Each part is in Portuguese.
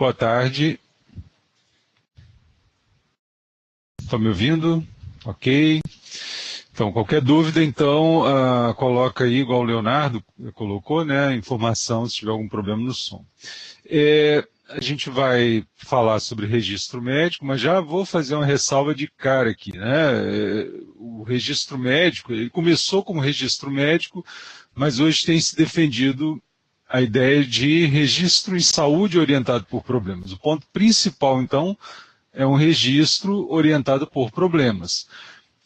boa tarde. Estão me ouvindo? Ok. Então, qualquer dúvida, então, coloca aí, igual o Leonardo colocou, né, informação se tiver algum problema no som. A gente vai falar sobre registro médico, mas já vou fazer uma ressalva de cara aqui, né? O registro médico, ele começou como registro médico, mas hoje tem se defendido a ideia de registro em saúde orientado por problemas. O ponto principal, então, é um registro orientado por problemas.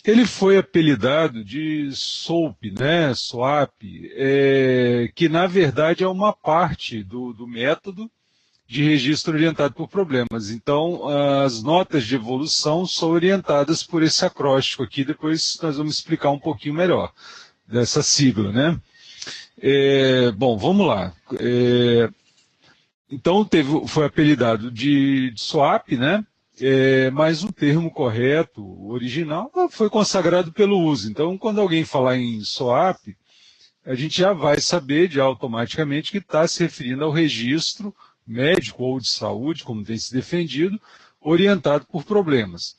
Ele foi apelidado de SOAP, né, SOAP, que na verdade é uma parte do método de registro orientado por problemas. Então, as notas de evolução são orientadas por esse acróstico aqui, depois nós vamos explicar um pouquinho melhor dessa sigla, né? Bom, vamos lá. Então, foi apelidado de SOAP, né? Mas o termo correto, original, foi consagrado pelo uso. Então, quando alguém falar em SOAP, a gente já vai saber automaticamente que está se referindo ao registro médico ou de saúde, como tem se defendido, orientado por problemas.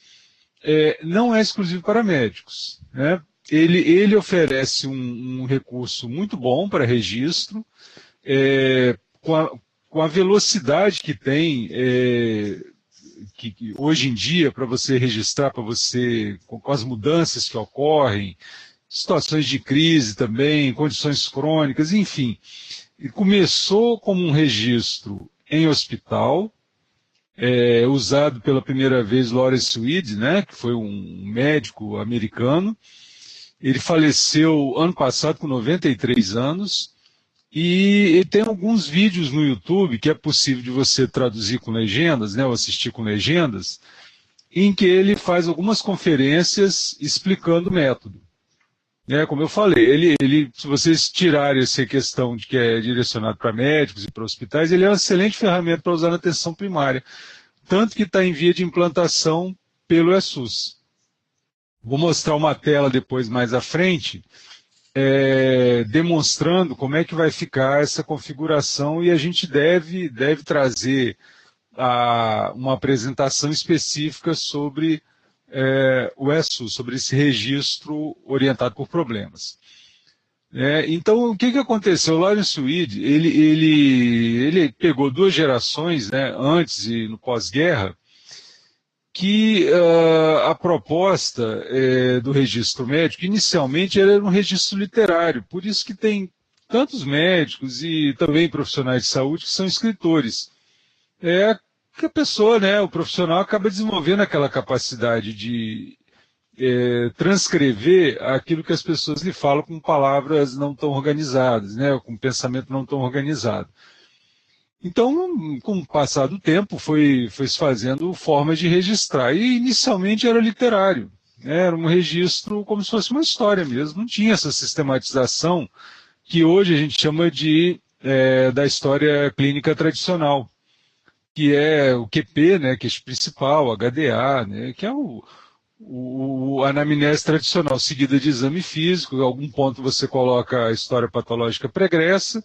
Não é exclusivo para médicos, né? Ele oferece um recurso muito bom para registro, com a velocidade que tem, que hoje em dia, para você registrar, com as mudanças que ocorrem, situações de crise também, condições crônicas, enfim. E começou como um registro em hospital, usado pela primeira vez Lawrence Weed, né, que foi um médico americano. Ele faleceu ano passado com 93 anos, e tem alguns vídeos no YouTube que é possível de você traduzir com legendas, né, ou assistir com legendas, em que ele faz algumas conferências explicando o método. Como eu falei, se vocês tirarem essa questão de que é direcionado para médicos e para hospitais, ele é uma excelente ferramenta para usar na atenção primária, tanto que está em via de implantação pelo ESUS. Vou mostrar uma tela depois mais à frente, demonstrando como é que vai ficar essa configuração, e a gente deve trazer uma apresentação específica sobre o ESUS, sobre esse registro orientado por problemas. Então, o que aconteceu? O Lawrence Weed, ele pegou duas gerações, né, antes e no pós-guerra, que a proposta do registro médico, inicialmente, era um registro literário, por isso que tem tantos médicos e também profissionais de saúde que são escritores. Que a pessoa, né, o profissional, acaba desenvolvendo aquela capacidade de transcrever aquilo que as pessoas lhe falam com palavras não tão organizadas, né, com pensamento não tão organizado. Então, com o passar do tempo, foi se fazendo formas de registrar. E inicialmente era literário, né? Era um registro como se fosse uma história mesmo. Não tinha essa sistematização que hoje a gente chama da história clínica tradicional, que é o QP, né, que é o principal, o HDA, né, que é a anamnese tradicional, seguida de exame físico. Em algum ponto você coloca a história patológica pregressa,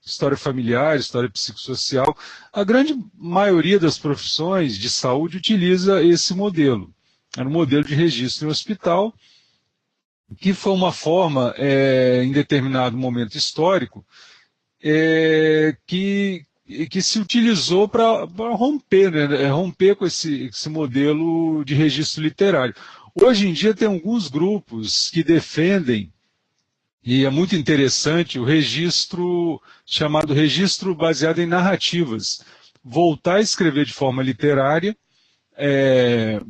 história familiar, história psicossocial. A grande maioria das profissões de saúde utiliza esse modelo. Era um modelo de registro em hospital, que foi uma forma, em determinado momento histórico, que se utilizou para romper, né, romper com esse modelo de registro literário. Hoje em dia tem alguns grupos que defendem, e é muito interessante, o registro chamado registro baseado em narrativas. Voltar a escrever de forma literária,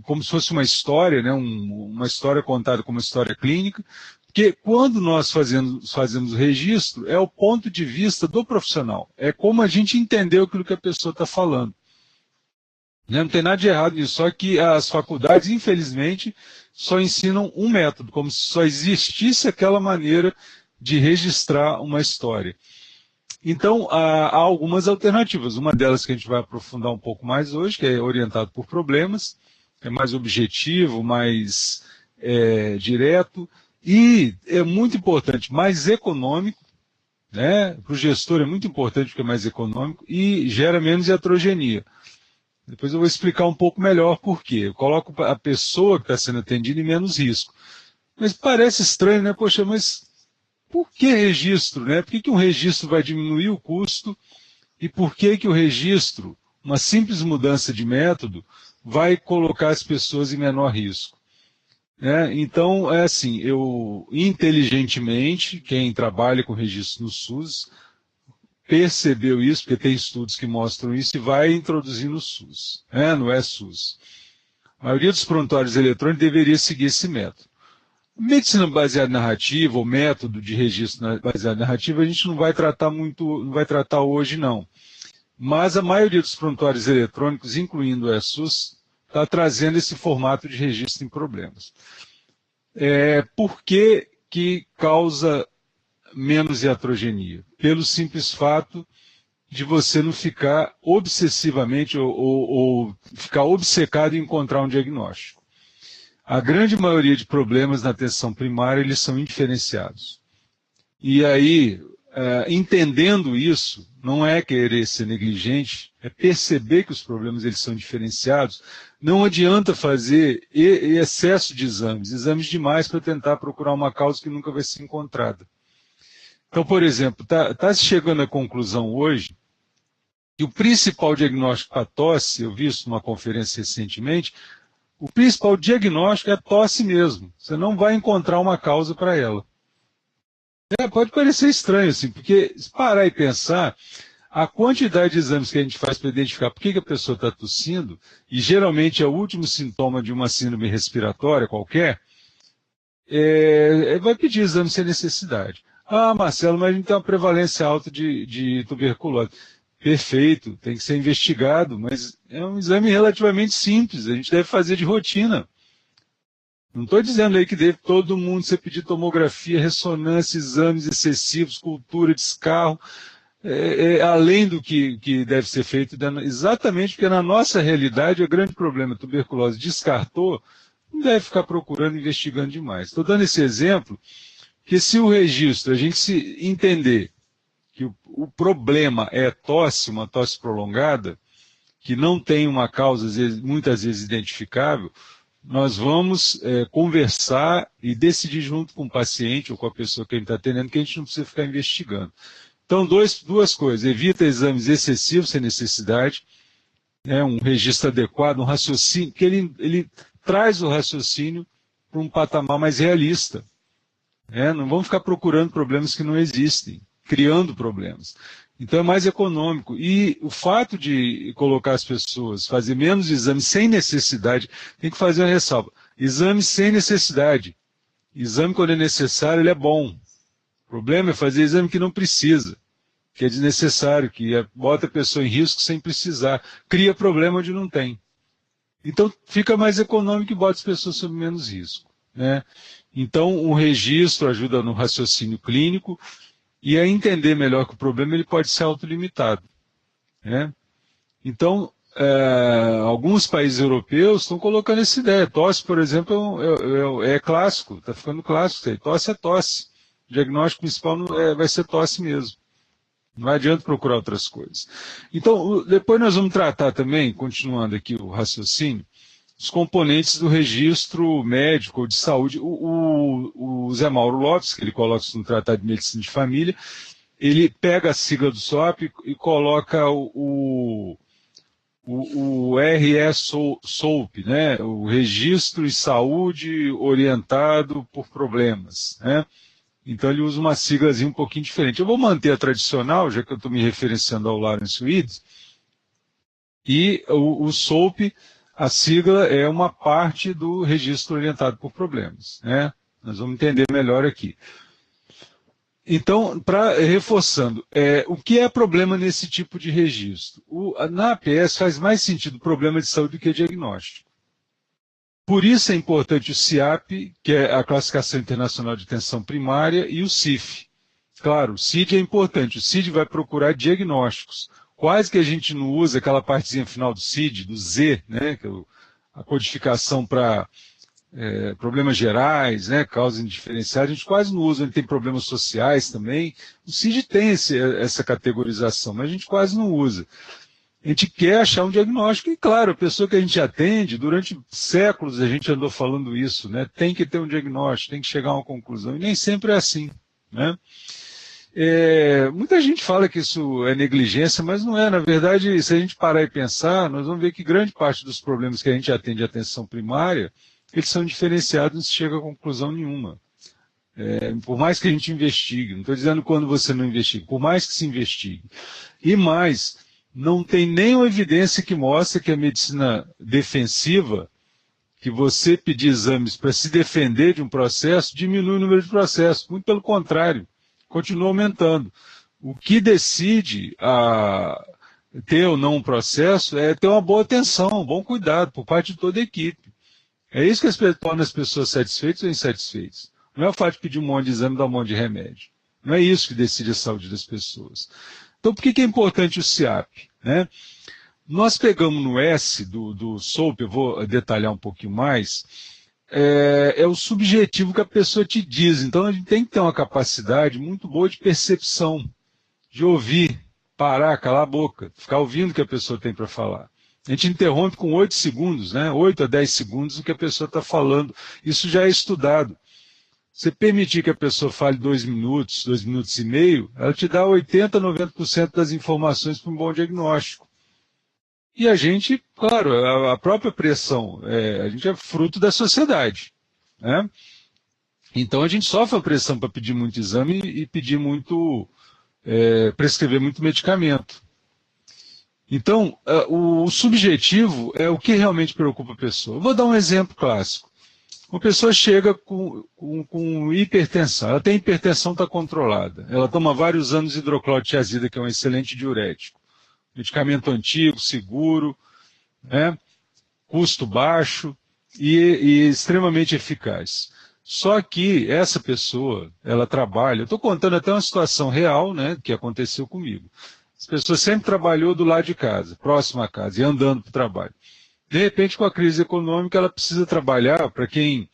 como se fosse uma história, né, uma história contada como uma história clínica, porque quando nós fazemos o registro, é o ponto de vista do profissional. É como a gente entendeu aquilo que a pessoa está falando. Não tem nada de errado nisso, só que as faculdades, infelizmente, só ensinam um método, como se só existisse aquela maneira de registrar uma história. Então, há algumas alternativas. Uma delas que a gente vai aprofundar um pouco mais hoje, que é orientado por problemas, é mais objetivo, mais direto, e é muito importante, mais econômico, né? Para o gestor é muito importante porque é mais econômico e gera menos iatrogenia. Depois eu vou explicar um pouco melhor por quê. Eu coloco a pessoa que está sendo atendida em menos risco. Mas parece estranho, né? Poxa, mas por que registro, né? Por que um registro vai diminuir o custo e por que o registro, uma simples mudança de método, vai colocar as pessoas em menor risco? Né? Então, é assim, eu inteligentemente, quem trabalha com registro no SUS, percebeu isso, porque tem estudos que mostram isso, e vai introduzir no SUS, né? No SUS. A maioria dos prontuários eletrônicos deveria seguir esse método. Medicina baseada em narrativa, ou método de registro baseado em narrativa, a gente não vai tratar muito, não vai tratar hoje, não. Mas a maioria dos prontuários eletrônicos, incluindo o SUS, está trazendo esse formato de registro em problemas. Por que causa menos iatrogenia? Pelo simples fato de você não ficar obsessivamente ou ficar obcecado em encontrar um diagnóstico. A grande maioria de problemas na atenção primária, eles são indiferenciados. E aí, entendendo isso, não é querer ser negligente, é perceber que os problemas eles são diferenciados. Não adianta fazer excesso de exames demais para tentar procurar uma causa que nunca vai ser encontrada. Então, por exemplo, está se chegando à conclusão hoje que o principal diagnóstico para tosse, eu vi isso numa conferência recentemente, o principal diagnóstico é a tosse mesmo. Você não vai encontrar uma causa para ela. Pode parecer estranho, assim, porque se parar e pensar, a quantidade de exames que a gente faz para identificar por que a pessoa está tossindo, e geralmente é o último sintoma de uma síndrome respiratória qualquer, vai pedir exame sem necessidade. Ah, Marcelo, mas a gente tem uma prevalência alta de tuberculose. Perfeito, tem que ser investigado, mas é um exame relativamente simples, a gente deve fazer de rotina. Não estou dizendo aí que deve todo mundo ser pedir tomografia, ressonância, exames excessivos, cultura, descarro, além do que deve ser feito, exatamente porque na nossa realidade o grande problema, a tuberculose descartou, não deve ficar procurando, investigando demais. Estou dando esse exemplo, que se o registro, a gente se entender que o problema é tosse, uma tosse prolongada, que não tem uma causa, muitas vezes, identificável, nós vamos conversar e decidir junto com o paciente ou com a pessoa que a gente está atendendo que a gente não precisa ficar investigando. Então, duas coisas. Evita exames excessivos sem necessidade, um registro adequado, um raciocínio, que ele traz o raciocínio para um patamar mais realista. Não vamos ficar procurando problemas que não existem, criando problemas. Então é mais econômico. E o fato de colocar as pessoas, fazer menos exames sem necessidade, tem que fazer uma ressalva. Exame sem necessidade. Exame, quando é necessário, ele é bom. O problema é fazer exame que não precisa, que é desnecessário, que bota a pessoa em risco sem precisar. Cria problema onde não tem. Então fica mais econômico e bota as pessoas sob menos risco. Então o registro ajuda no raciocínio clínico, e a entender melhor que o problema ele pode ser autolimitado. Então, alguns países europeus estão colocando essa ideia. Tosse, por exemplo, é clássico, está ficando clássico. Tosse é tosse. O diagnóstico principal vai ser tosse mesmo. Não adianta procurar outras coisas. Então, depois nós vamos tratar também, continuando aqui o raciocínio, os componentes do registro médico ou de saúde. O Zé Mauro Lopes, que ele coloca isso no Tratado de Medicina de Família, ele pega a sigla do SOP e coloca o RE-SOUP, o Registro de Saúde Orientado por Problemas. Então ele usa uma siglazinha um pouquinho diferente. Eu vou manter a tradicional, já que eu estou me referenciando ao Lawrence Weeds, e o SOUP, a sigla é uma parte do registro orientado por problemas. Nós vamos entender melhor aqui. Então, reforçando, o que é problema nesse tipo de registro? Na APS faz mais sentido problema de saúde do que diagnóstico. Por isso é importante o CIAP, que é a Classificação Internacional de Atenção Primária, e o CIF. Claro, o CID é importante, o CID vai procurar diagnósticos. Quase que a gente não usa aquela partezinha final do CID, do Z, que é a codificação para problemas gerais, né, causas indiferenciadas, a gente quase não usa. Ele tem problemas sociais também. O CID tem essa categorização, mas a gente quase não usa. A gente quer achar um diagnóstico, e claro, a pessoa que a gente atende, durante séculos a gente andou falando isso, né? Tem que ter um diagnóstico, tem que chegar a uma conclusão, e nem sempre é assim, né? Muita gente fala que isso é negligência, mas não é. Na verdade, se a gente parar e pensar, nós vamos ver que grande parte dos problemas que a gente atende à atenção primária, eles são diferenciados e não se chega a conclusão nenhuma. Por mais que a gente investigue, não estou dizendo quando você não investiga, por mais que se investigue. E mais, não tem nenhuma evidência que mostre que a medicina defensiva, que você pedir exames para se defender de um processo, diminui o número de processos. Muito pelo contrário, continua aumentando. O que decide ter ou não um processo é ter uma boa atenção, um bom cuidado por parte de toda a equipe. É isso que torna as pessoas satisfeitas ou insatisfeitas. Não é o fato de pedir um monte de exame e dar um monte de remédio. Não é isso que decide a saúde das pessoas. Então, por que é importante o CIAP? Né? Nós pegamos no S do SOAP, eu vou detalhar um pouquinho mais, é o subjetivo que a pessoa te diz. Então, a gente tem que ter uma capacidade muito boa de percepção, de ouvir, parar, calar a boca, ficar ouvindo o que a pessoa tem para falar. A gente interrompe com 8 segundos, né? 8 a 10 segundos o que a pessoa está falando. Isso já é estudado. Você permitir que a pessoa fale 2 minutos, 2 minutos e meio, ela te dá 80, 90% das informações para um bom diagnóstico. E a gente, claro, a própria pressão, a gente é fruto da sociedade, né? Então a gente sofre a pressão para pedir muito exame e pedir muito, prescrever muito medicamento. Então, o subjetivo é o que realmente preocupa a pessoa. Eu vou dar um exemplo clássico. Uma pessoa chega com hipertensão, ela tem hipertensão, está controlada. Ela toma vários anos de hidroclorotiazida, que é um excelente diurético. Medicamento antigo, seguro, né? Custo baixo e extremamente eficaz. Só que essa pessoa, ela trabalha, eu estou contando até uma situação real, né, que aconteceu comigo. Essa pessoa sempre trabalhou do lado de casa, próximo à casa, e andando para o trabalho. De repente, com a crise econômica, ela precisa trabalhar, para quem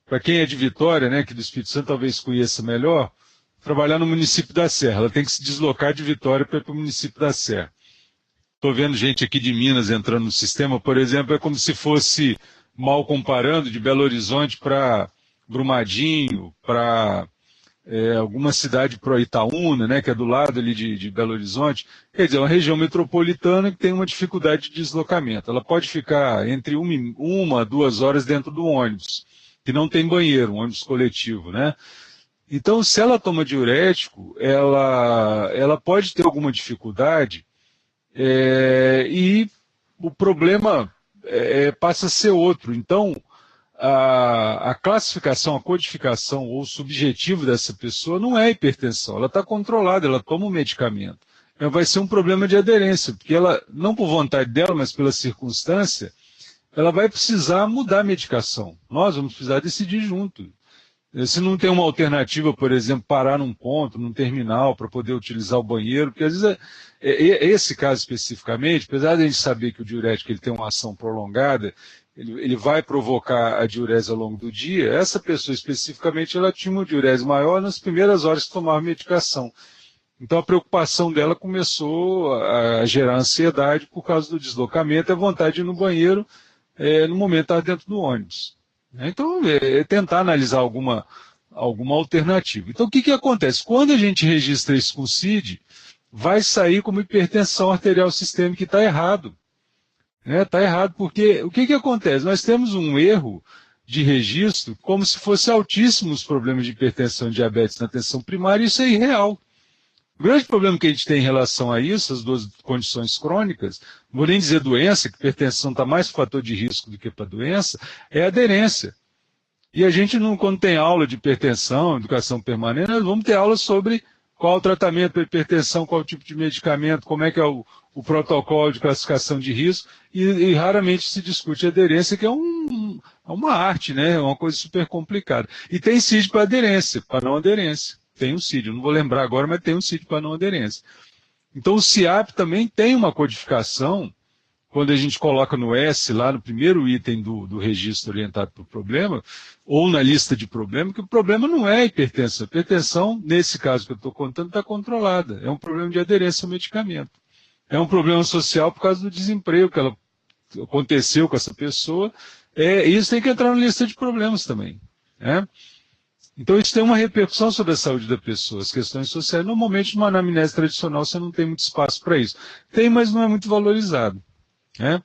é de Vitória, né, que do Espírito Santo talvez conheça melhor, trabalhar no município da Serra. Ela tem que se deslocar de Vitória para ir para o município da Serra. Estou vendo gente aqui de Minas entrando no sistema, por exemplo, é como se fosse, mal comparando, de Belo Horizonte para Brumadinho, para alguma cidade pro Itaúna, né, que é do lado ali de Belo Horizonte. Quer dizer, é uma região metropolitana que tem uma dificuldade de deslocamento. Ela pode ficar entre 1 a 2 horas dentro do ônibus, que não tem banheiro, um ônibus coletivo, né? Então, se ela toma diurético, ela pode ter alguma dificuldade e o problema passa a ser outro. Então, a classificação, a codificação ou o subjetivo dessa pessoa não é hipertensão, ela está controlada, ela toma um medicamento. Então, vai ser um problema de aderência, porque ela, não por vontade dela, mas pela circunstância, ela vai precisar mudar a medicação. Nós vamos precisar decidir junto. Se não tem uma alternativa, por exemplo, parar num ponto, num terminal, para poder utilizar o banheiro, porque às vezes esse caso especificamente, apesar de a gente saber que o diurético ele tem uma ação prolongada, ele vai provocar a diurese ao longo do dia, essa pessoa especificamente ela tinha uma diurese maior nas primeiras horas que tomava medicação. Então a preocupação dela começou a gerar ansiedade por causa do deslocamento e a vontade de ir no banheiro no momento que estava dentro do ônibus. Então, tentar analisar alguma alternativa. Então, o que acontece? Quando a gente registra isso com o CID, vai sair como hipertensão arterial sistêmica, que está errado. Está errado, porque o que acontece? Nós temos um erro de registro como se fosse altíssimos problemas de hipertensão e diabetes na atenção primária, e isso é irreal. O grande problema que a gente tem em relação a isso, as duas condições crônicas, não vou nem dizer doença, que hipertensão está mais para fator de risco do que para doença, é a aderência. E a gente, quando tem aula de hipertensão, educação permanente, nós vamos ter aula sobre qual o tratamento para hipertensão, qual o tipo de medicamento, como é que é o protocolo de classificação de risco, e raramente se discute a aderência, que é uma arte, né? É uma coisa super complicada. E tem CID para aderência, para não aderência. Tem um CID, eu não vou lembrar agora, mas tem um CID para não aderência. Então o CIAP também tem uma codificação quando a gente coloca no S, lá no primeiro item do registro orientado para o problema, ou na lista de problema, que o problema não é a hipertensão. A hipertensão, nesse caso que eu estou contando, está controlada. É um problema de aderência ao medicamento. É um problema social por causa do desemprego que aconteceu com essa pessoa. Isso tem que entrar na lista de problemas também, né? Então, isso tem uma repercussão sobre a saúde da pessoa, as questões sociais. Normalmente, numa anamnese tradicional, você não tem muito espaço para isso. Tem, mas não é muito valorizado, né?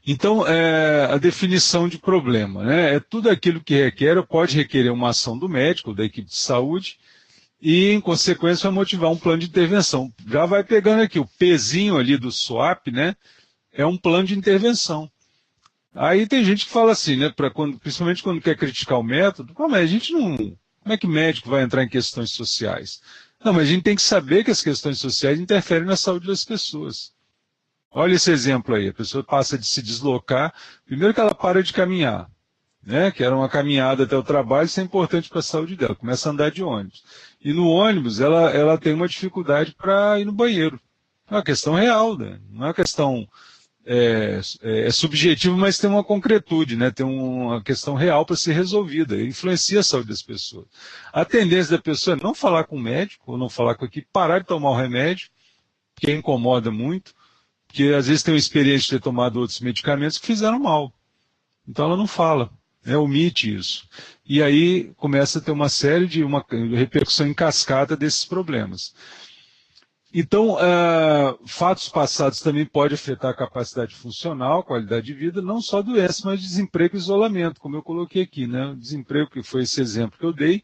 Então, a definição de problema, né? É tudo aquilo que requer ou pode requerer uma ação do médico, da equipe de saúde, e, em consequência, vai motivar um plano de intervenção. Já vai pegando aqui, o Pzinho ali do SWAP, né? É um plano de intervenção. Aí tem gente que fala assim, né, principalmente quando quer criticar o método, mas a gente não. Como é que médico vai entrar em questões sociais? Não, mas a gente tem que saber que as questões sociais interferem na saúde das pessoas. Olha esse exemplo aí, a pessoa passa de se deslocar, primeiro que ela para de caminhar, né, que era uma caminhada até o trabalho, isso é importante para a saúde dela, começa a andar de ônibus. E no ônibus ela tem uma dificuldade para ir no banheiro. É uma questão real, né? Não é uma questão. É subjetivo, mas tem uma concretude, né? Tem uma questão real para ser resolvida, influencia a saúde das pessoas. A tendência da pessoa é não falar com o médico, ou não falar com a equipe, parar de tomar o remédio, que incomoda muito, porque às vezes tem uma experiência de ter tomado outros medicamentos que fizeram mal. Então ela não fala, né? Omite isso. E aí começa a ter uma série de uma repercussão em cascata desses problemas. Então, fatos passados também podem afetar a capacidade funcional, qualidade de vida, não só doença, mas desemprego e isolamento, como eu coloquei aqui, né? O desemprego, que foi esse exemplo que eu dei,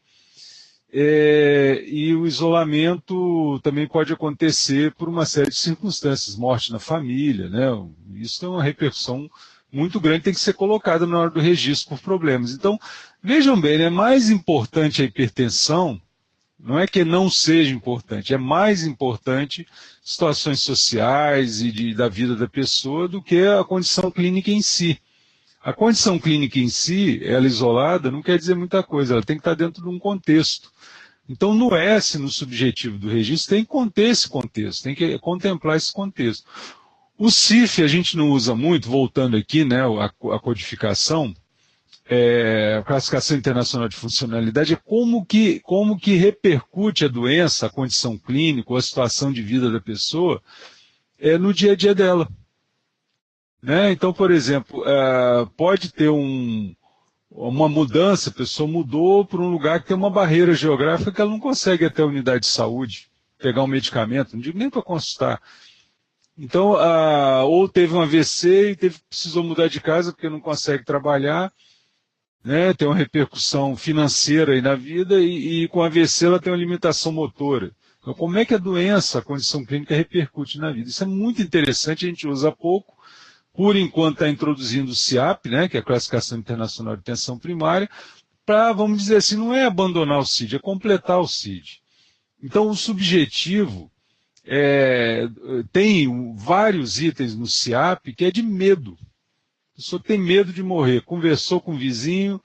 e o isolamento também pode acontecer por uma série de circunstâncias, morte na família, né? Isso tem uma repercussão muito grande, tem que ser colocada na hora do registro por problemas. Então, vejam bem, né? Mais importante a hipertensão. Não é que não seja importante, é mais importante situações sociais e da vida da pessoa do que a condição clínica em si. A condição clínica em si, ela isolada, não quer dizer muita coisa, ela tem que estar dentro de um contexto. Então, no S, no subjetivo do registro, tem que conter esse contexto, tem que contemplar esse contexto. O CIF a gente não usa muito, voltando aqui, né, a codificação, a classificação internacional de funcionalidade, é como que repercute a doença, a condição clínica, ou a situação de vida da pessoa no dia a dia dela. Né? Então, por exemplo, pode ter uma mudança, a pessoa mudou para um lugar que tem uma barreira geográfica que ela não consegue ir até a unidade de saúde, pegar um medicamento, não digo nem para consultar. Então, ou teve um AVC e precisou mudar de casa porque não consegue trabalhar, né, tem uma repercussão financeira aí na vida e com a AVC ela tem uma limitação motora. Então, como é que a doença, a condição clínica repercute na vida? Isso é muito interessante, a gente usa pouco. Por enquanto está introduzindo o CIAP, né, que é a Classificação Internacional de Atenção Primária, para, vamos dizer assim, não é abandonar o CID, é completar o CID. Então, o subjetivo tem vários itens no CIAP que é de medo. A pessoa tem medo de morrer. Conversou com o vizinho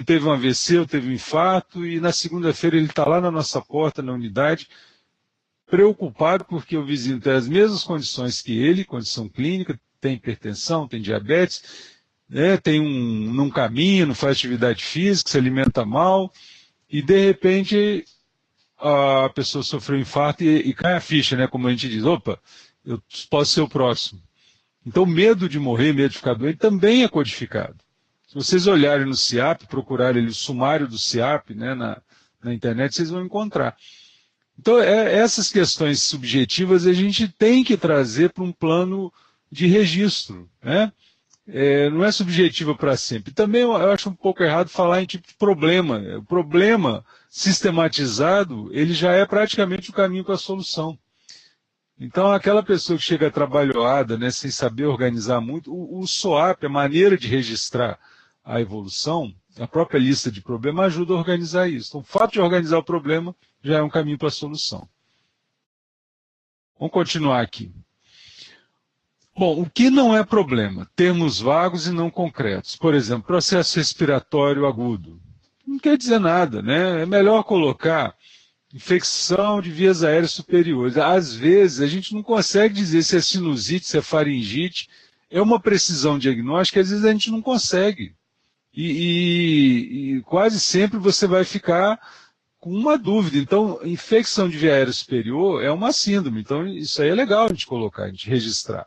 teve um AVC, ou teve um infarto, e na segunda-feira ele está lá na nossa porta, na unidade, preocupado porque o vizinho tem as mesmas condições que ele, condição clínica, tem hipertensão, tem diabetes, né, não caminha, não faz atividade física, se alimenta mal, e de repente a pessoa sofreu um infarto e cai a ficha, né, como a gente diz, opa, eu posso ser o próximo. Então, medo de morrer, medo de ficar doente, também é codificado. Se vocês olharem no CIAP, procurarem o sumário do CIAP, né, na internet, vocês vão encontrar. Então, essas questões subjetivas a gente tem que trazer para um plano de registro, né? Não é subjetiva para sempre. Também eu acho um pouco errado falar em tipo de problema. O problema sistematizado, ele já é praticamente o caminho para a solução. Então, aquela pessoa que chega trabalhada, né, sem saber organizar muito, o SOAP, a maneira de registrar a evolução, a própria lista de problemas, ajuda a organizar isso. Então, o fato de organizar o problema já é um caminho para a solução. Vamos continuar aqui. Bom, o que não é problema? Termos vagos e não concretos. Por exemplo, processo respiratório agudo. Não quer dizer nada, né? É melhor colocar infecção de vias aéreas superiores. Às vezes, a gente não consegue dizer se é sinusite, se é faringite. É uma precisão diagnóstica, às vezes a gente não consegue. E quase sempre você vai ficar com uma dúvida. Então, infecção de via aérea superior é uma síndrome. Então, isso aí é legal a gente colocar, a gente registrar.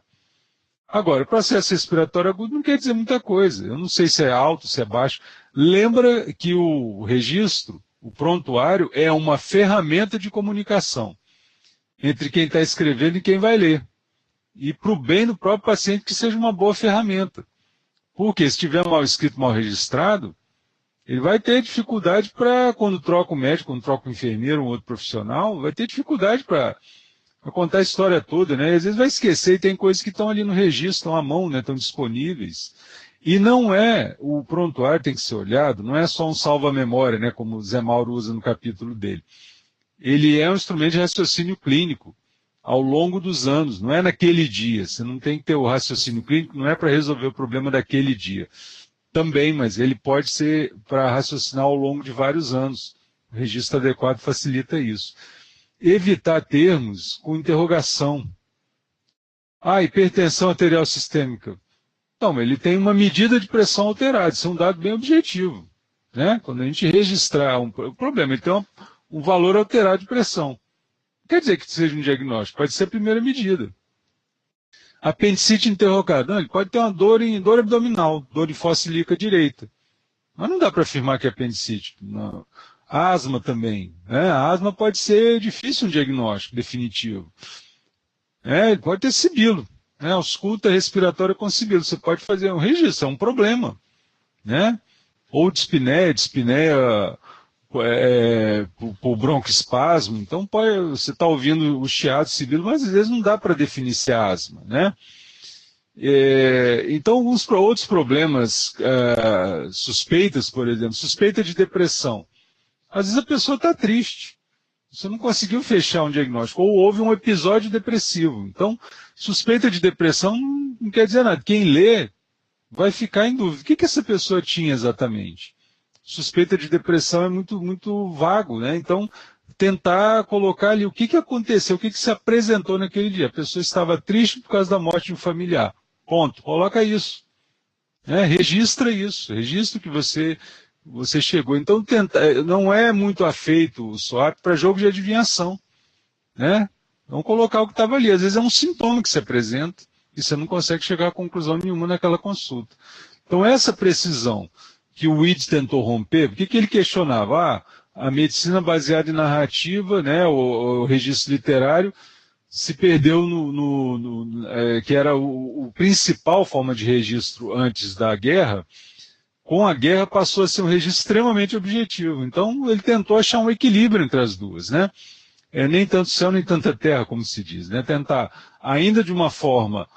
Agora, processo respiratório agudo não quer dizer muita coisa. Eu não sei se é alto, se é baixo. Lembra que o registro, o prontuário, é uma ferramenta de comunicação entre quem está escrevendo e quem vai ler. E para o bem do próprio paciente que seja uma boa ferramenta. Porque se estiver mal escrito, mal registrado, ele vai ter dificuldade para, quando troca o médico, quando troca o enfermeiro, um outro profissional, vai ter dificuldade para contar a história toda, né? Às vezes vai esquecer e tem coisas que estão ali no registro, estão à mão, né? Estão disponíveis. E não é, o prontuário tem que ser olhado, não é só um salva-memória, né? Como o Zé Mauro usa no capítulo dele. Ele é um instrumento de raciocínio clínico ao longo dos anos, não é naquele dia. Você não tem que ter o raciocínio clínico, não é para resolver o problema daquele dia. Também, mas ele pode ser para raciocinar ao longo de vários anos. O registro adequado facilita isso. Evitar termos com interrogação. Hipertensão arterial sistêmica. Então, ele tem uma medida de pressão alterada, isso é um dado bem objetivo. Né? Quando a gente registrar um problema, ele tem um valor alterado de pressão. Quer dizer que seja um diagnóstico, pode ser a primeira medida. Apendicite interrogada, não, ele pode ter uma dor abdominal, dor em fossa ilíaca direita. Mas não dá para afirmar que é apendicite. Não. Asma também. Né? A asma pode ser difícil um diagnóstico definitivo. Ele pode ter sibilo. Né? Ausculta respiratória com sibilo. Você pode fazer um registro, é um problema. Né? Ou dispneia por broncoespasmo. Então, você está ouvindo o chiado, sibilo, mas às vezes não dá para definir se é asma, né? Então, alguns outros problemas, suspeitas, por exemplo, suspeita de depressão. Às vezes a pessoa está triste, você não conseguiu fechar um diagnóstico, ou houve um episódio depressivo. Então, suspeita de depressão não quer dizer nada. Quem lê vai ficar em dúvida. O que essa pessoa tinha exatamente? Suspeita de depressão é muito, muito vago, né? Então, tentar colocar ali o que aconteceu, o que se apresentou naquele dia. A pessoa estava triste por causa da morte de um familiar. Ponto. Coloca isso. Né? Registra isso. Registra que você chegou. Então, não é muito afeito o SWAP para jogo de adivinhação. Né? Vamos colocar o que estava ali. Às vezes é um sintoma que se apresenta e você não consegue chegar a conclusão nenhuma naquela consulta. Então, essa precisão que o Weeds tentou romper, por que ele questionava? A medicina baseada em narrativa, né, o registro literário, se perdeu que era o principal forma de registro antes da guerra. Com a guerra passou a ser um registro extremamente objetivo. Então ele tentou achar um equilíbrio entre as duas, né? Nem tanto céu nem tanta terra, como se diz, né? Tentar ainda de uma forma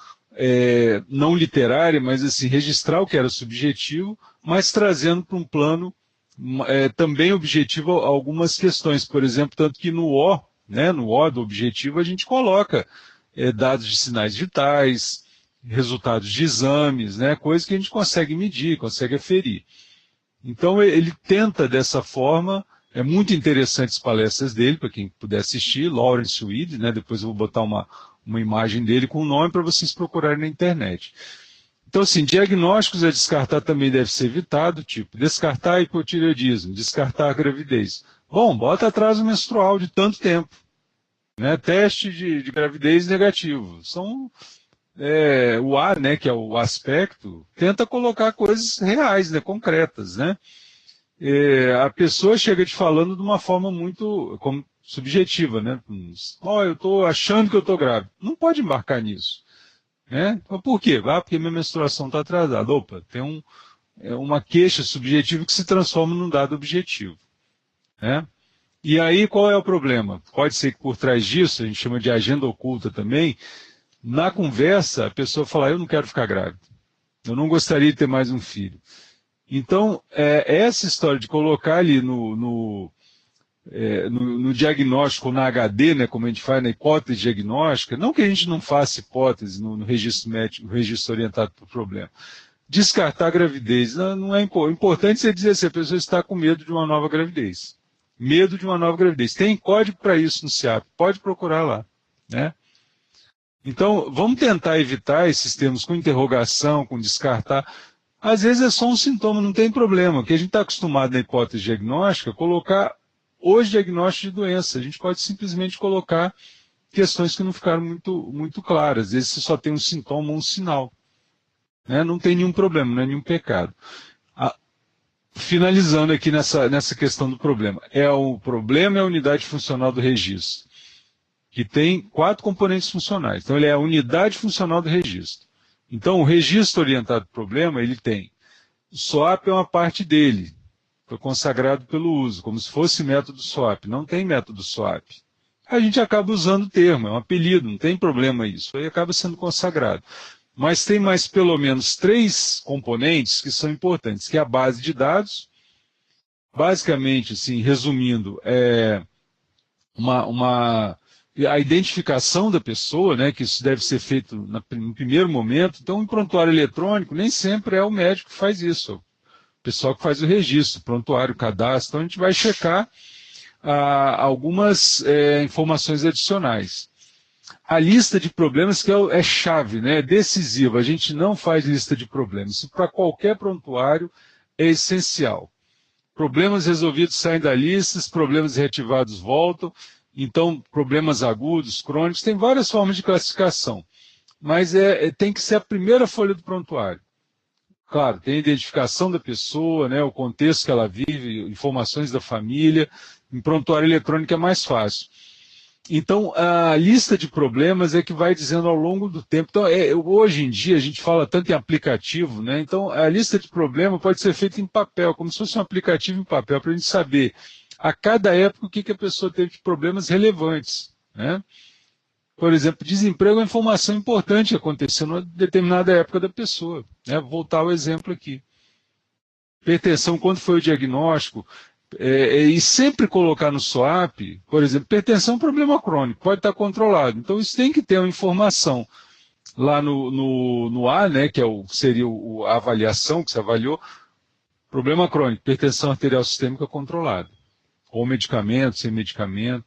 não literária, mas assim registrar o que era subjetivo, mas trazendo para um plano também objetivo algumas questões. Por exemplo, tanto que no O, né, no O do objetivo, a gente coloca dados de sinais vitais, resultados de exames, né, coisas que a gente consegue medir, consegue aferir. Então ele tenta dessa forma. É muito interessante as palestras dele, para quem puder assistir, Lawrence Weed, né, depois eu vou botar uma imagem dele com o nome para vocês procurarem na internet. Então, assim, diagnósticos a descartar também deve ser evitado, tipo, descartar hipotireoidismo, descartar a gravidez. Bom, bota atraso menstrual de tanto tempo. Né? Teste de gravidez negativo. São o A, né, que é o aspecto, tenta colocar coisas reais, né, concretas, né? A pessoa chega te falando de uma forma muito subjetiva, né? Eu estou achando que eu estou grávida. Não pode embarcar nisso. Né? Mas por quê? Porque minha menstruação está atrasada. Opa, tem uma queixa subjetiva que se transforma num dado objetivo. Né? E aí qual é o problema? Pode ser que por trás disso, a gente chama de agenda oculta também, na conversa a pessoa fala, eu não quero ficar grávida. Eu não gostaria de ter mais um filho. Então, essa história de colocar ali no diagnóstico, na HD, né, como a gente faz na hipótese diagnóstica, não que a gente não faça hipótese no registro médico, no registro orientado para o problema. Descartar a gravidez, não é importante você dizer se a pessoa está com medo de uma nova gravidez. medo de uma nova gravidez. Tem código para isso no CIAP, pode procurar lá, né? Então, vamos tentar evitar esses termos com interrogação, com descartar. Às vezes é só um sintoma, não tem problema, porque a gente está acostumado na hipótese diagnóstica colocar os diagnósticos de doença. A gente pode simplesmente colocar questões que não ficaram muito claras. Às vezes você só tem um sintoma ou um sinal, né? Não tem nenhum problema, não é nenhum pecado. Finalizando aqui nessa questão do problema. O problema é a unidade funcional do registro, que tem 4 componentes funcionais. Então, ele é a unidade funcional do registro. Então, o registro orientado ao problema, ele tem. O SOAP é uma parte dele, foi consagrado pelo uso, como se fosse método SOAP. Não tem método SOAP. A gente acaba usando o termo, é um apelido, não tem problema isso. Aí acaba sendo consagrado. Mas tem mais pelo menos 3 componentes que são importantes, que é a base de dados. Basicamente, assim, resumindo, a identificação da pessoa, né, que isso deve ser feito no primeiro momento. Então, em prontuário eletrônico, nem sempre é o médico que faz isso, é o pessoal que faz o registro, prontuário, cadastro. Então, a gente vai checar algumas informações adicionais. A lista de problemas que é chave, né, é decisiva. A gente não faz lista de problemas. Isso para qualquer prontuário é essencial. Problemas resolvidos saem da lista, os problemas reativados voltam. Então, problemas agudos, crônicos, tem várias formas de classificação. Mas tem que ser a primeira folha do prontuário. Claro, tem a identificação da pessoa, né, o contexto que ela vive, informações da família. Em prontuário eletrônico é mais fácil. Então, a lista de problemas é que vai dizendo ao longo do tempo. Então, hoje em dia, a gente fala tanto em aplicativo, né? Então, a lista de problemas pode ser feita em papel, como se fosse um aplicativo em papel, para a gente saber, a cada época, o que a pessoa teve de problemas relevantes, né? Por exemplo, desemprego é uma informação importante que aconteceu numa determinada época da pessoa, né? Vou voltar ao exemplo aqui. Hipertensão, quando foi o diagnóstico, e sempre colocar no SOAP, por exemplo, hipertensão é um problema crônico, pode estar controlado. Então, isso tem que ter uma informação lá no A, né, que seria a avaliação que se avaliou, problema crônico, hipertensão arterial sistêmica controlada, com medicamento, sem medicamento.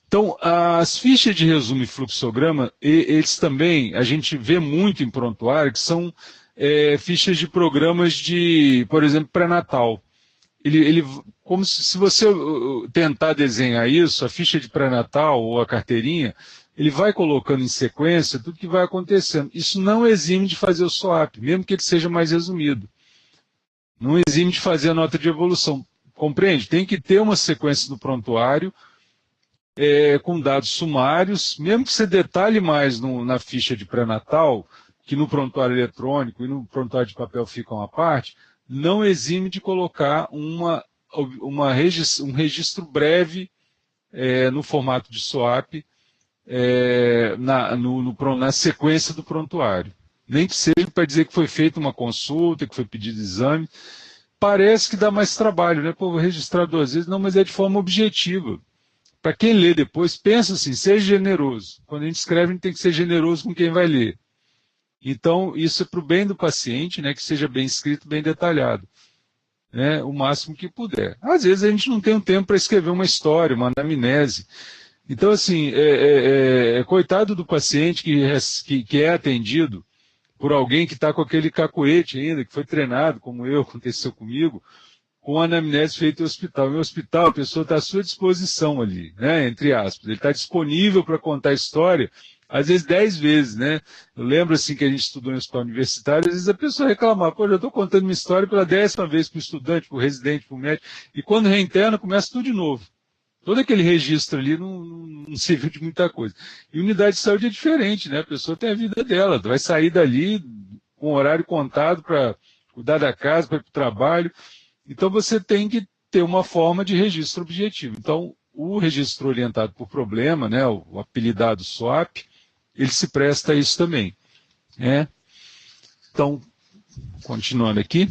Então, as fichas de resumo e fluxograma, eles também, a gente vê muito em prontuário, que são fichas de programas de, por exemplo, pré-natal. Como se você tentar desenhar isso, a ficha de pré-natal ou a carteirinha, ele vai colocando em sequência tudo que vai acontecendo. Isso não exime de fazer o SOAP, mesmo que ele seja mais resumido. Não exime de fazer a nota de evolução. Compreende? Tem que ter uma sequência do prontuário com dados sumários, mesmo que você detalhe mais na ficha de pré-natal, que no prontuário eletrônico e no prontuário de papel ficam à parte, não exime de colocar um registro breve no formato de SOAP na sequência do prontuário. Nem que seja para dizer que foi feita uma consulta, que foi pedido exame. Parece que dá mais trabalho, né? Pô, vou registrar 2 vezes. Não, mas é de forma objetiva. Para quem lê depois, pensa assim, seja generoso. Quando a gente escreve, a gente tem que ser generoso com quem vai ler. Então, isso é para o bem do paciente, né, que seja bem escrito, bem detalhado, né, o máximo que puder. Às vezes a gente não tem um tempo para escrever uma história, uma anamnese. Então, assim, coitado do paciente que é atendido por alguém que está com aquele cacuete ainda, que foi treinado, como aconteceu comigo, com a anamnese feita em hospital. No hospital, a pessoa está à sua disposição ali, né, entre aspas. Ele está disponível para contar a história, às vezes 10 vezes, né? Eu lembro assim que a gente estudou em hospital universitário, às vezes a pessoa reclamava, pô, já estou contando uma história pela 10ª vez para o estudante, para o residente, para o médico, e quando reinterna, começa tudo de novo. Todo aquele registro ali não serviu de muita coisa. E unidade de saúde é diferente, né? A pessoa tem a vida dela, vai sair dali com o horário contado para cuidar da casa, para ir para o trabalho. Então você tem que ter uma forma de registro objetivo. Então, o registro orientado por problema, né, o apelidado SOAP, ele se presta a isso também, né? Então, continuando aqui.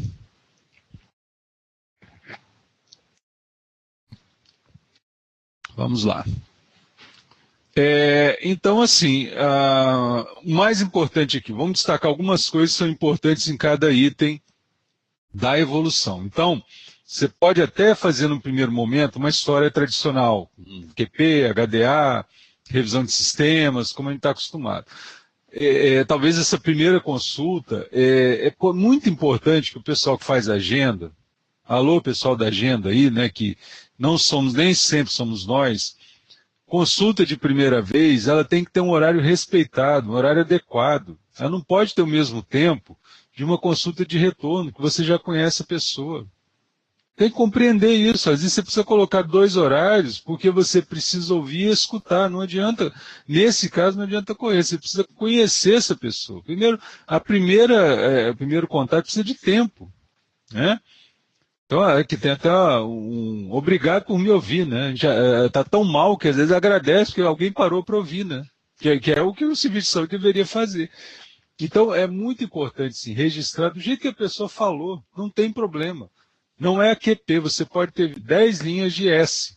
Vamos lá. Então, assim, o mais importante aqui, vamos destacar algumas coisas que são importantes em cada item da evolução. Então, Você pode até fazer no primeiro momento uma história tradicional, QP, HDA, revisão de sistemas, como a gente está acostumado. Talvez essa primeira consulta é muito importante que o pessoal que faz agenda, alô pessoal da agenda aí, né, que não somos, nem sempre somos nós, consulta de primeira vez, ela tem que ter um horário respeitado, um horário adequado. Ela não pode ter o mesmo tempo de uma consulta de retorno, que você já conhece a pessoa. Tem que compreender isso. Às vezes você precisa colocar 2 horários, porque você precisa ouvir e escutar. Não adianta, nesse caso, não adianta correr. Você precisa conhecer essa pessoa. Primeiro, o primeiro contato precisa de tempo, né? Então, que tem até obrigado por me ouvir, né? Já está tão mal que às vezes agradece que alguém parou para ouvir, né? Que é o que o serviço de saúde deveria fazer. Então, é muito importante, sim, registrar do jeito que a pessoa falou. Não tem problema. Não é a QP, você pode ter 10 linhas de S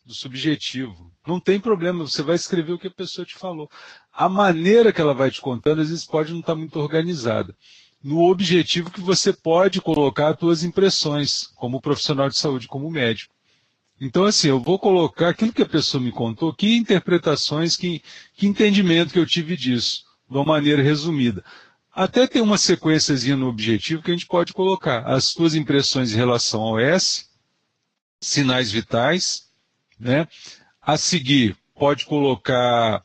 do subjetivo. Não tem problema, você vai escrever o que a pessoa te falou. A maneira que ela vai te contando, às vezes, pode não estar muito organizada. No objetivo que você pode colocar as suas impressões, como profissional de saúde, como médico. Então, assim, eu vou colocar aquilo que a pessoa me contou, que interpretações, que entendimento que eu tive disso, de uma maneira resumida. Até tem uma sequenciazinha no objetivo que a gente pode colocar as suas impressões em relação ao S, sinais vitais, né? A seguir, pode colocar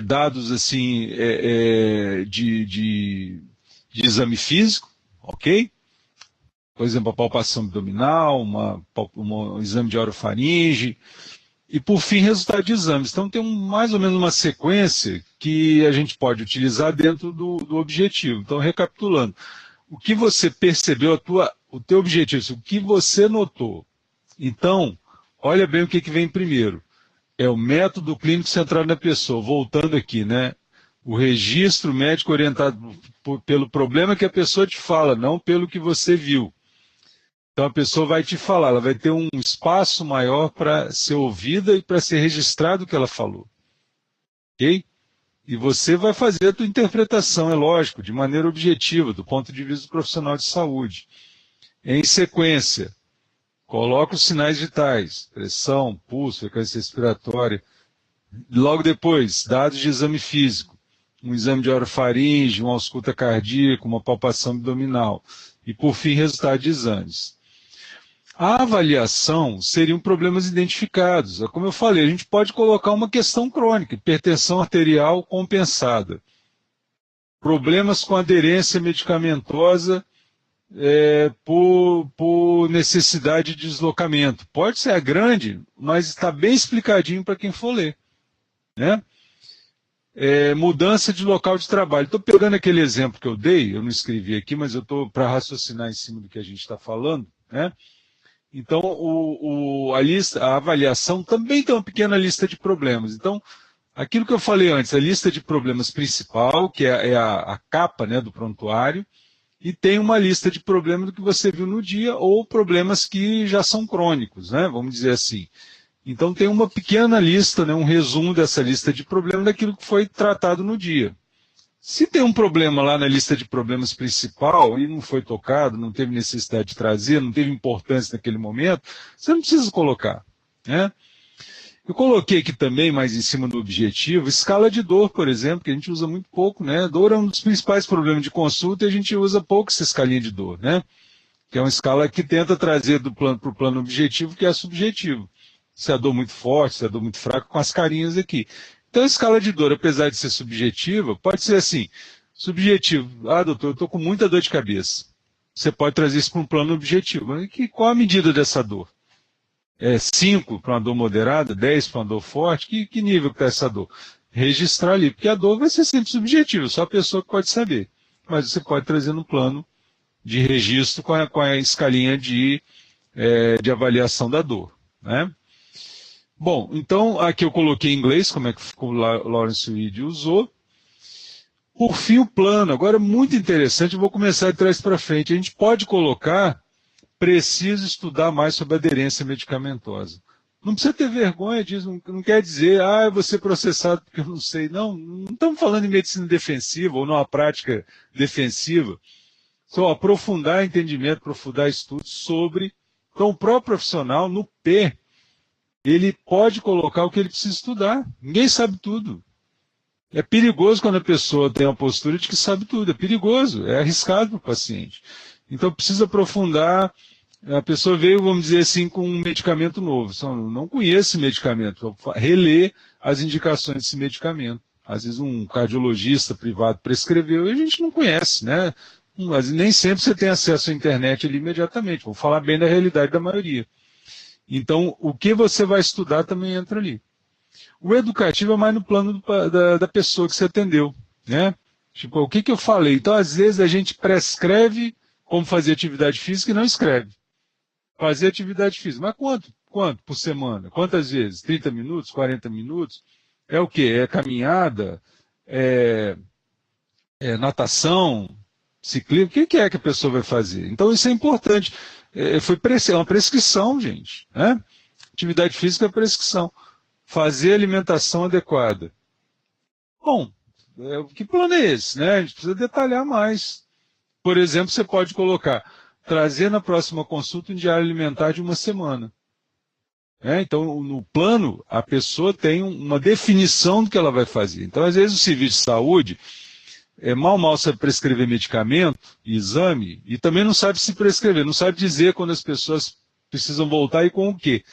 dados assim de exame físico, ok? Por exemplo, a palpação abdominal, um exame de orofaringe, e, por fim, resultado de exames. Então, tem mais ou menos uma sequência que a gente pode utilizar dentro do objetivo. Então, recapitulando, o que você percebeu, o teu objetivo, o que você notou. Então, olha bem o que vem primeiro. É o método clínico centrado na pessoa. Voltando aqui, né? O registro médico orientado pelo problema que a pessoa te fala, não pelo que você viu. Então a pessoa vai te falar, ela vai ter um espaço maior para ser ouvida e para ser registrado o que ela falou. Ok? E você vai fazer a tua interpretação, é lógico, de maneira objetiva, do ponto de vista do profissional de saúde. Em sequência, coloca os sinais vitais, pressão, pulso, frequência respiratória. Logo depois, dados de exame físico, um exame de orofaringe, uma ausculta cardíaca, uma palpação abdominal. E, por fim, resultado de exames. A avaliação seriam problemas identificados. Como eu falei, a gente pode colocar uma questão crônica, hipertensão arterial compensada. Problemas com aderência medicamentosa por necessidade de deslocamento. Pode ser grande, mas está bem explicadinho para quem for ler. Né? Mudança de local de trabalho. Estou pegando aquele exemplo que eu dei, eu não escrevi aqui, mas eu estou para raciocinar em cima do que a gente está falando, né? Então, a avaliação também tem uma pequena lista de problemas. Então, aquilo que eu falei antes, a lista de problemas principal, que é a capa, né, do prontuário, e tem uma lista de problemas do que você viu no dia, ou problemas que já são crônicos, né, vamos dizer assim. Então, tem uma pequena lista, né, um resumo dessa lista de problemas daquilo que foi tratado no dia. Se tem um problema lá na lista de problemas principal e não foi tocado, não teve necessidade de trazer, não teve importância naquele momento, você não precisa colocar. Né? Eu coloquei aqui também, mais em cima do objetivo, escala de dor, por exemplo, que a gente usa muito pouco. Né? Dor é um dos principais problemas de consulta e a gente usa pouco essa escalinha de dor, né? Que é uma escala que tenta trazer do plano para o plano objetivo, que é subjetivo. Se a dor muito forte, se a dor muito fraca, com as carinhas aqui. Então, a escala de dor, apesar de ser subjetiva, pode ser assim, subjetivo, doutor, eu estou com muita dor de cabeça. Você pode trazer isso para um plano objetivo. Mas qual a medida dessa dor? 5 para uma dor moderada, 10 para uma dor forte? Que nível que está essa dor? Registrar ali, porque a dor vai ser sempre subjetiva, só a pessoa que pode saber. Mas você pode trazer no plano de registro com a escalinha de avaliação da dor. Né? Bom, então aqui eu coloquei em inglês, como é que o Lawrence Reed usou. Por fim, o plano. Agora, muito interessante, eu vou começar de trás para frente. A gente pode colocar, preciso estudar mais sobre aderência medicamentosa. Não precisa ter vergonha disso, não quer dizer, eu vou ser processado porque eu não sei. Não estamos falando em medicina defensiva ou numa prática defensiva. Só aprofundar entendimento, aprofundar estudos sobre. Então, o próprio profissional, no P, ele pode colocar o que ele precisa estudar. Ninguém sabe tudo. É perigoso quando a pessoa tem a postura de que sabe tudo. É perigoso, é arriscado para o paciente. Então, precisa aprofundar. A pessoa veio, vamos dizer assim, com um medicamento novo. Só não conheço esse medicamento. Reler as indicações desse medicamento. Às vezes um cardiologista privado prescreveu e a gente não conhece, né? Mas nem sempre você tem acesso à internet ali imediatamente. Vou falar bem da realidade da maioria. Então, o que você vai estudar também entra ali. O educativo é mais no plano da pessoa que você atendeu, né? Tipo, o que eu falei? Então, às vezes, a gente prescreve como fazer atividade física e não escreve. Fazer atividade física. Mas quanto? Quanto por semana? Quantas vezes? 30 minutos? 40 minutos? É o quê? É caminhada? É natação? Ciclismo? O que é que a pessoa vai fazer? Então, isso é importante. É uma prescrição, gente, né? Atividade física é prescrição. Fazer alimentação adequada. Bom, que plano é esse, né? A gente precisa detalhar mais. Por exemplo, você pode colocar, trazer na próxima consulta um diário alimentar de uma semana. Então, no plano, a pessoa tem uma definição do que ela vai fazer. Então, às vezes, o serviço de saúde mal sabe prescrever medicamento, exame, e também não sabe se prescrever, não sabe dizer quando as pessoas precisam voltar e com o quê.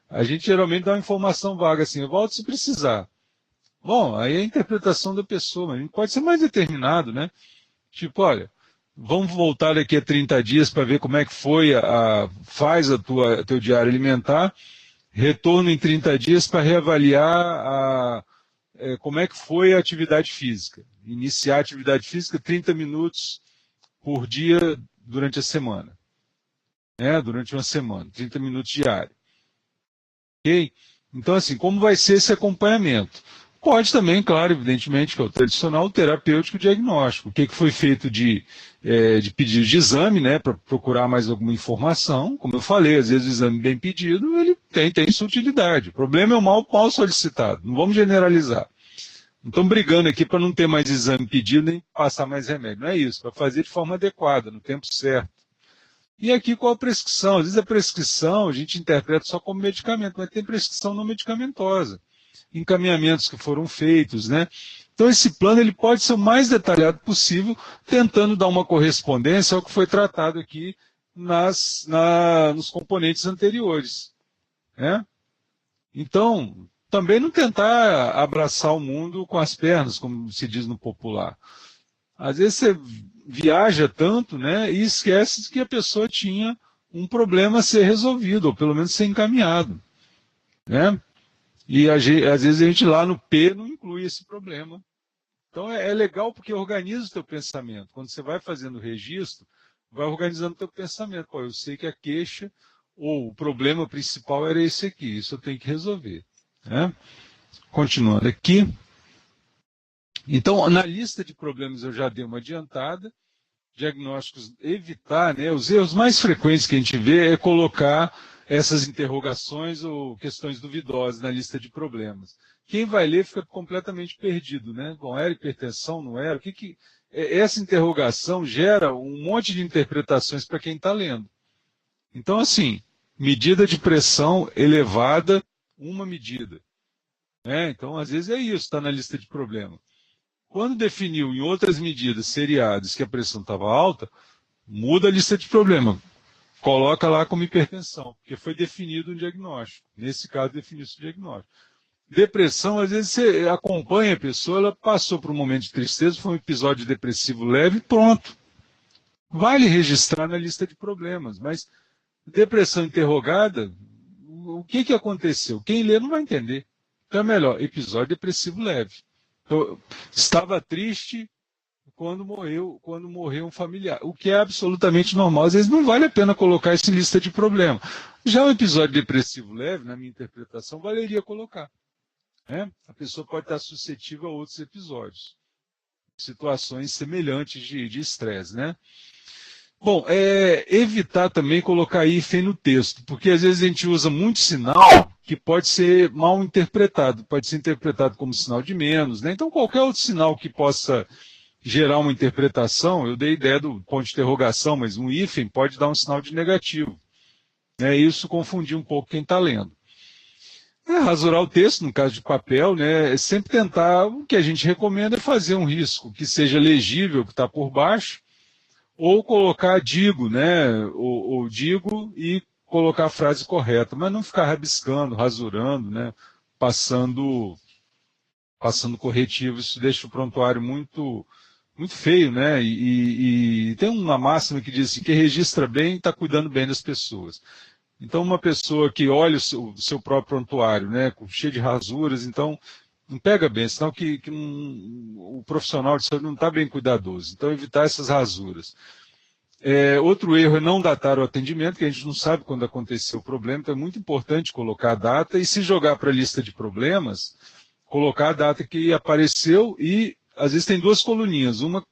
A gente geralmente dá uma informação vaga assim, eu volto se precisar. Bom, aí é a interpretação da pessoa, mas pode ser mais determinado, né? Tipo, olha, vamos voltar daqui a 30 dias para ver como é que foi, faz teu diário alimentar, retorno em 30 dias para reavaliar como é que foi a atividade física. Iniciar a atividade física 30 minutos por dia durante a semana. Durante uma semana, 30 minutos diário. Ok? Então, assim, como vai ser esse acompanhamento? Pode também, claro, evidentemente, que é o tradicional, o terapêutico diagnóstico. O que foi feito de pedido de exame, né, para procurar mais alguma informação. Como eu falei, às vezes o exame bem pedido, ele tem sua utilidade. O problema é o mal solicitado. Não vamos generalizar. Não estamos brigando aqui para não ter mais exame pedido nem passar mais remédio. Não é isso, para fazer de forma adequada, no tempo certo. E aqui qual a prescrição? Às vezes a prescrição a gente interpreta só como medicamento, mas tem prescrição não medicamentosa. Encaminhamentos que foram feitos, né? Então esse plano ele pode ser o mais detalhado possível, tentando dar uma correspondência ao que foi tratado aqui nos componentes anteriores, né? Então, também não tentar abraçar o mundo com as pernas, como se diz no popular. Às vezes você viaja tanto, né, e esquece de que a pessoa tinha um problema a ser resolvido, ou pelo menos ser encaminhado, né? E às vezes a gente lá no P não inclui esse problema. Então é legal porque organiza o teu pensamento. Quando você vai fazendo o registro, vai organizando o teu pensamento. Pô, eu sei que a queixa ou o problema principal era esse aqui, isso eu tenho que resolver, né? Continuando aqui. Então, na lista de problemas eu já dei uma adiantada. Diagnósticos, evitar, né? Os erros mais frequentes que a gente vê é colocar essas interrogações ou questões duvidosas na lista de problemas. Quem vai ler fica completamente perdido, né? Bom, era hipertensão, não era? Essa interrogação gera um monte de interpretações para quem está lendo. Então, assim, medida de pressão elevada, uma medida. Então, às vezes é isso, está na lista de problemas. Quando definiu em outras medidas seriadas que a pressão estava alta, muda a lista de problema. Coloca lá como hipertensão, porque foi definido um diagnóstico. Nesse caso, definiu-se o diagnóstico. Depressão, às vezes você acompanha a pessoa, ela passou por um momento de tristeza, foi um episódio depressivo leve, pronto. Vale registrar na lista de problemas, mas depressão interrogada, o que aconteceu? Quem lê não vai entender. Então é melhor, episódio depressivo leve. Então, estava triste quando morreu um familiar, o que é absolutamente normal. Às vezes não vale a pena colocar isso em lista de problema. Já o episódio depressivo leve, na minha interpretação, valeria colocar. A pessoa pode estar suscetível a outros episódios, situações semelhantes de estresse, né? Bom, evitar também colocar hífen no texto, porque às vezes a gente usa muito sinal que pode ser mal interpretado, pode ser interpretado como sinal de menos, né? Então qualquer outro sinal que possa gerar uma interpretação, eu dei a ideia do ponto de interrogação, mas um hífen pode dar um sinal de negativo. Né? Isso confundir um pouco quem está lendo. Rasurar o texto, no caso de papel, né, é sempre tentar, o que a gente recomenda é fazer um risco que seja legível, que está por baixo, ou colocar digo, né, ou digo e colocar a frase correta, mas não ficar rabiscando, rasurando, né, passando corretivo. Isso deixa o prontuário muito feio, né, e tem uma máxima que diz assim, que registra bem está cuidando bem das pessoas. Então, uma pessoa que olha o seu próprio prontuário, né, cheio de rasuras, então não pega bem, senão o profissional de saúde não está bem cuidadoso. Então, evitar essas rasuras. Outro erro é não datar o atendimento, que a gente não sabe quando aconteceu o problema, então é muito importante colocar a data e se jogar para a lista de problemas, colocar a data que apareceu e, às vezes, tem duas coluninhas. Uma,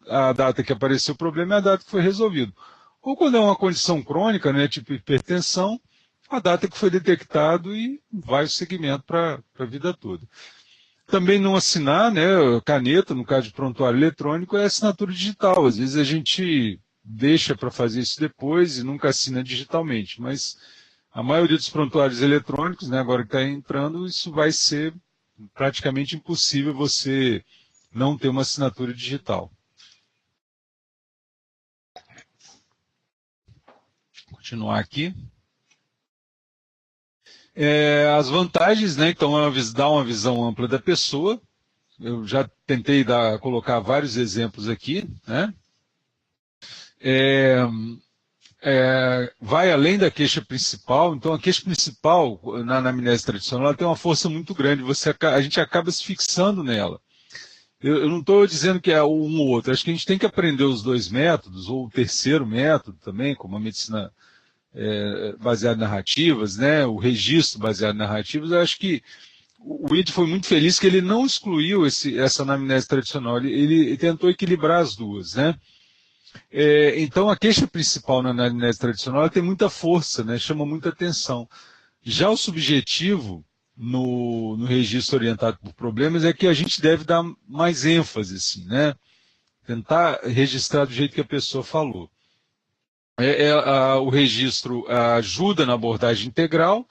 a data que apareceu o problema, e a data que foi resolvido. Ou quando é uma condição crônica, né, tipo hipertensão, a data que foi detectado e vai o segmento para a vida toda. Também não assinar, né, caneta, no caso de prontuário eletrônico, é assinatura digital. Às vezes a gente deixa para fazer isso depois e nunca assina digitalmente, mas a maioria dos prontuários eletrônicos, né, agora que está entrando, isso vai ser praticamente impossível você não ter uma assinatura digital. Continuar aqui. As vantagens, né? Então, dar uma visão ampla da pessoa. Eu já tentei colocar vários exemplos aqui, né? Vai além da queixa principal. Então, a queixa principal, na anamnese tradicional, ela tem uma força muito grande. A gente acaba se fixando nela. Eu não estou dizendo que é um ou outro. Acho que a gente tem que aprender os dois métodos, ou o terceiro método também, como a medicina baseada em narrativas, né? O registro baseado em narrativas. Eu acho que o ID foi muito feliz que ele não excluiu essa anamnese tradicional. Ele tentou equilibrar as duas, né? Então, a queixa principal na anamnese tradicional ela tem muita força, né? Chama muita atenção. Já o subjetivo, no registro orientado por problemas, é que a gente deve dar mais ênfase, assim, né? Tentar registrar do jeito que a pessoa falou. O registro ajuda na abordagem integral,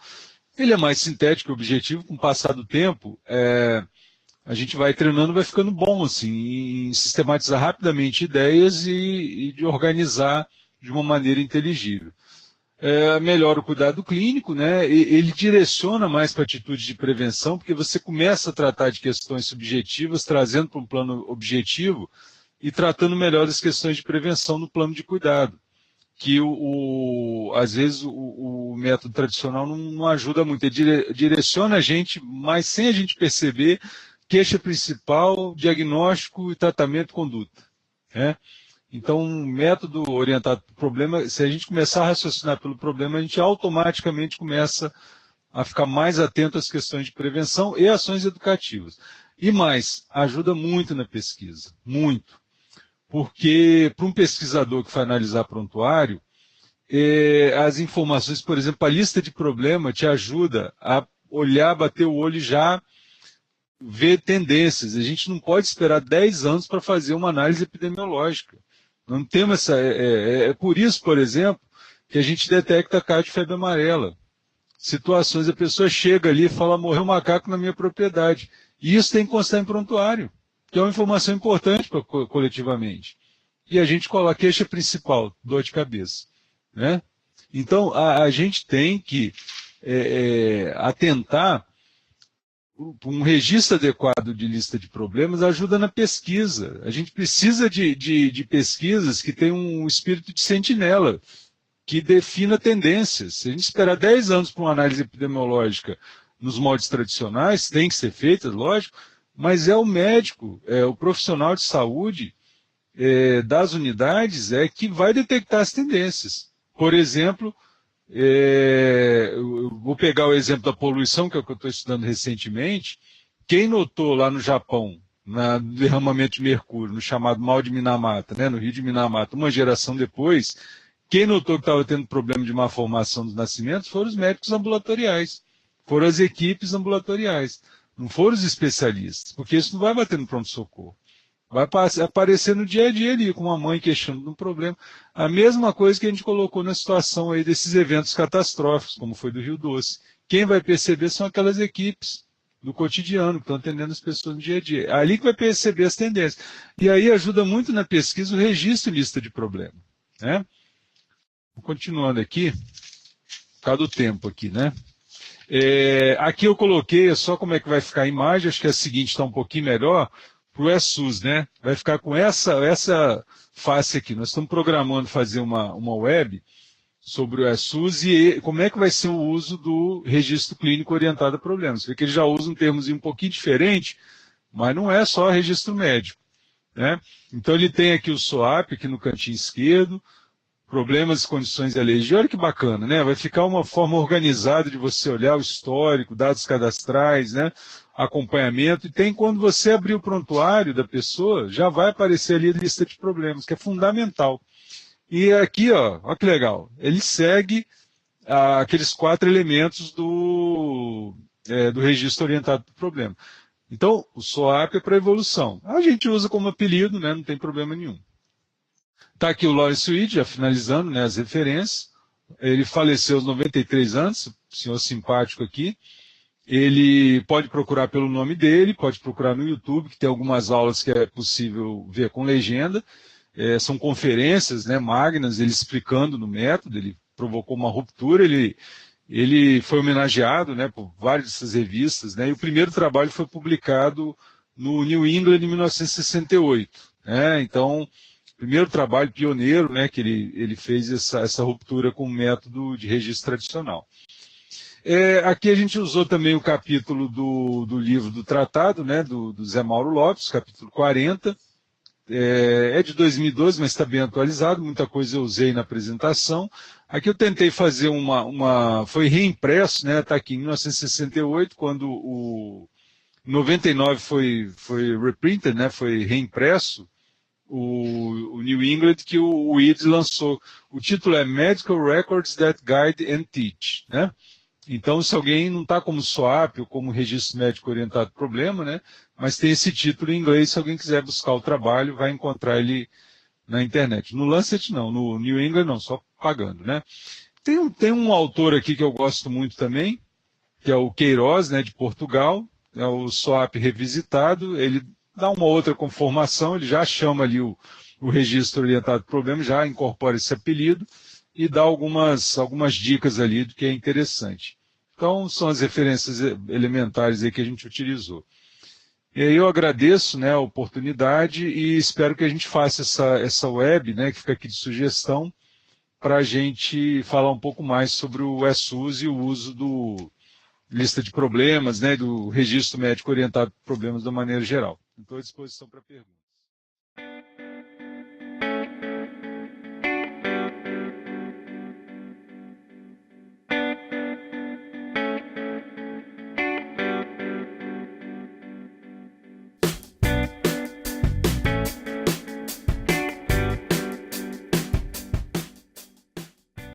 ele é mais sintético e objetivo. Com o passar do tempo, a gente vai treinando, vai ficando bom assim, em sistematizar rapidamente ideias e de organizar de uma maneira inteligível. Melhora o cuidado clínico, né? Ele direciona mais para atitude de prevenção, porque você começa a tratar de questões subjetivas, trazendo para um plano objetivo e tratando melhor as questões de prevenção no plano de cuidado. Que às vezes o método tradicional não ajuda muito, ele direciona a gente, mas sem a gente perceber, queixa principal, diagnóstico e tratamento, conduta. Né? Então, um método orientado para o problema, se a gente começar a raciocinar pelo problema, a gente automaticamente começa a ficar mais atento às questões de prevenção e ações educativas. E mais, ajuda muito na pesquisa, muito. Porque para um pesquisador que vai analisar prontuário, as informações, por exemplo, a lista de problema te ajuda a olhar, bater o olho e já ver tendências. A gente não pode esperar 10 anos para fazer uma análise epidemiológica. Não temos essa. É por isso, por exemplo, que a gente detecta caso de febre amarela. Situações, a pessoa chega ali e fala, morreu um macaco na minha propriedade. E isso tem que constar em prontuário, que é uma informação importante coletivamente. E a gente coloca a queixa principal, dor de cabeça. Né? Então, a gente tem que atentar. Um registro adequado de lista de problemas ajuda na pesquisa. A gente precisa de pesquisas que tenham um espírito de sentinela, que defina tendências. Se a gente esperar 10 anos para uma análise epidemiológica nos moldes tradicionais, tem que ser feita, lógico, mas é o médico, o profissional de saúde das unidades que vai detectar as tendências. Por exemplo, eu vou pegar o exemplo da poluição, que é o que eu estou estudando recentemente. Quem notou lá no Japão, no derramamento de mercúrio, no chamado mal de Minamata, né, no rio de Minamata, uma geração depois, quem notou que estava tendo problema de má formação dos nascimentos foram os médicos ambulatoriais, foram as equipes ambulatoriais, não foram os especialistas, porque isso não vai bater no pronto-socorro. Vai aparecer no dia a dia ali, com uma mãe queixando de um problema. A mesma coisa que a gente colocou na situação aí desses eventos catastróficos, como foi do Rio Doce. Quem vai perceber são aquelas equipes do cotidiano, que estão atendendo as pessoas no dia a dia. É ali que vai perceber as tendências. E aí ajuda muito na pesquisa o registro e lista de problema. Né? Continuando aqui, por causa do tempo aqui, né? Aqui eu coloquei só como é que vai ficar a imagem, acho que a seguinte está um pouquinho melhor, para o ESUS, né? Vai ficar com essa face aqui. Nós estamos programando fazer uma web sobre o ESUS e como é que vai ser o uso do registro clínico orientado a problemas. Você vê que ele já usa um termozinho um pouquinho diferente, mas não é só registro médico. Né? Então ele tem aqui o SOAP, aqui no cantinho esquerdo, problemas e condições de alergia. Olha que bacana, né? Vai ficar uma forma organizada de você olhar o histórico, dados cadastrais, né? Acompanhamento. E tem quando você abrir o prontuário da pessoa, já vai aparecer ali a lista de problemas, que é fundamental. E aqui, ó que legal, ele segue aqueles 4 elementos do registro orientado para o problema. Então, o SOAP é para evolução. A gente usa como apelido, né? Não tem problema nenhum. Está aqui o Lawrence Weed, já finalizando, né, as referências. Ele faleceu aos 93 anos, senhor simpático aqui. Ele pode procurar pelo nome dele, pode procurar no YouTube, que tem algumas aulas que é possível ver com legenda. São conferências, né, magnas, ele explicando no método, ele provocou uma ruptura, ele foi homenageado, né, por várias dessas revistas, né, e o primeiro trabalho foi publicado no New England em 1968. Né, então, primeiro trabalho pioneiro, né, que ele fez essa ruptura com o método de registro tradicional. Aqui a gente usou também o capítulo do livro do tratado, né, do Zé Mauro Lopes, capítulo 40, é de 2012, mas está bem atualizado, muita coisa eu usei na apresentação. Aqui eu tentei fazer foi reimpresso, né, está aqui em 1968, quando o 99 foi reprinted, né, foi reimpresso, o New England, que o IDS lançou. O título é Medical Records That Guide and Teach. Né? Então, se alguém não está como SOAP ou como Registro Médico Orientado ao Problema, né? Mas tem esse título em inglês, se alguém quiser buscar o trabalho, vai encontrar ele na internet. No Lancet não, no New England não, só pagando. Né? Tem um autor aqui que eu gosto muito também, que é o Queiroz, né, de Portugal, é o SOAP revisitado, ele dá uma outra conformação, ele já chama ali o registro orientado ao problema, já incorpora esse apelido e dá algumas dicas ali do que é interessante. Então, são as referências elementares aí que a gente utilizou. E aí eu agradeço, né, a oportunidade e espero que a gente faça essa web, né, que fica aqui de sugestão, para a gente falar um pouco mais sobre o ESUS e o uso do lista de problemas, né, do registro médico orientado a problemas de uma maneira geral. Estou à disposição para perguntas.